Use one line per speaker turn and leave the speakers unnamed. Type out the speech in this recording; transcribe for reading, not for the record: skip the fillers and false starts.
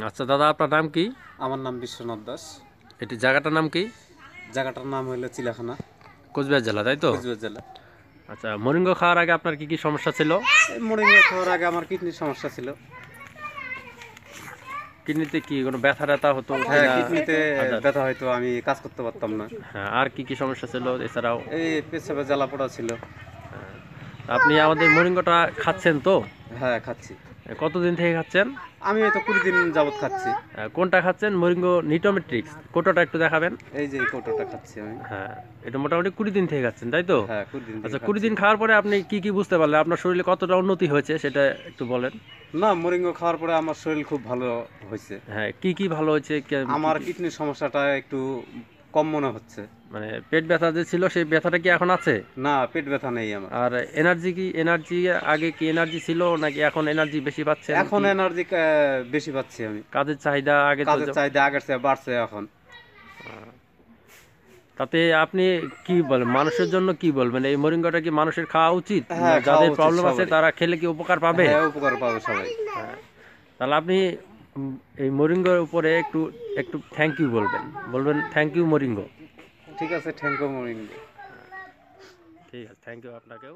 আচ্ছা দাদা, আপনার নাম কি?
আমার নাম বিশ্বনাথ দাস।
এটি জায়গাটার নাম কি?
জায়গাটার নাম হলো চিলাখানা,
কোচবিহার জেলা, তাই তো?
কোচবিহার জেলা।
আচ্ছা, মরিঙ্গো খাওয়ার আগে আপনার কি কি সমস্যা ছিল?
এই মোরিঙ্গা খাওয়ার আগে আমার কিডনির সমস্যা ছিল।
কিডনিতে কি কোনো ব্যথা ট্যাথা হতো
হ্যাঁ,
কিনা?
কিডনিতে
আদার
ব্যথা হয়তো, আমি কাজ করতে পারতাম না।
হ্যাঁ, আর কি কি সমস্যা ছিল এছাড়াও?
এই পেছাবে জ্বালা পোড়া ছিল।
আপনি আমাদের মরিঙ্গোটা খাচ্ছেন তো?
হ্যাঁ, খাচ্ছি।
কতদিন থেকে খাচ্ছেন?
আমি এই তো 20 দিন যাবত খাচ্ছি।
কোনটা খাচ্ছেন? মরিঙ্গো নিটোমেট্রিক্স কোটোটা একটু দেখাবেন।
এই যে এই কৌটোটা খাচ্ছি আমি।
হ্যাঁ, এটা মোটামুটি 20 দিন থেকে খাচ্ছেন, তাই তো?
হ্যাঁ, 20 দিন থেকে
আচ্ছা, 20
খাচ্ছি।
দিন খাওয়ার পরে আপনি কি কি বুঝতে পারলেন? আপনার শরীরে কতটা উন্নতি হয়েছে সেটা একটু বলেন।
না, মোরিঙ্গা খাওয়ার পরে আমার শরীর খুব ভালো হয়েছে।
হ্যাঁ, কি কি ভালো হয়েছে?
আমার কিডনির সমস্যাটা একটু কম মনে হচ্ছে।
মানে পেট ব্যথা যে ছিল সেই ব্যথাটা কি এখন আছে?
না, পেট ব্যথা নেই আমার।
আর এনার্জি আগে কি এনার্জি ছিল নাকি এখন এনার্জি বেশি পাচ্ছেন?
এখন এনার্জি বেশি পাচ্ছি আমি।
কাজের চাহিদা আগে তো
কাজের চাহিদা আগের চেয়ে বাড়ছে এখন।
তাতে আপনি কি বলেন, মানুষের জন্য কি বলবেন? এই মোরিঙ্গাটা কি মানুষের খাওয়া উচিত?
হ্যাঁ, খাওয়া
যাদের
উচিত
প্রবলেম আছে
সবারই।
তারা খেলে কি উপকার পাবে?
হ্যাঁ, উপকার পাবে সবাই।
তাহলে আপনি এই মোরিঙ্গার উপরে একটু একটু থ্যাংক ইউ বলবেন। বলবেন থ্যাংক ইউ মোরিঙ্গো।
ঠিক আছে, থ্যাংক ইউ মোরিঙ্গা।
ঠিক আছে, থ্যাংক ইউ আপনাকেও।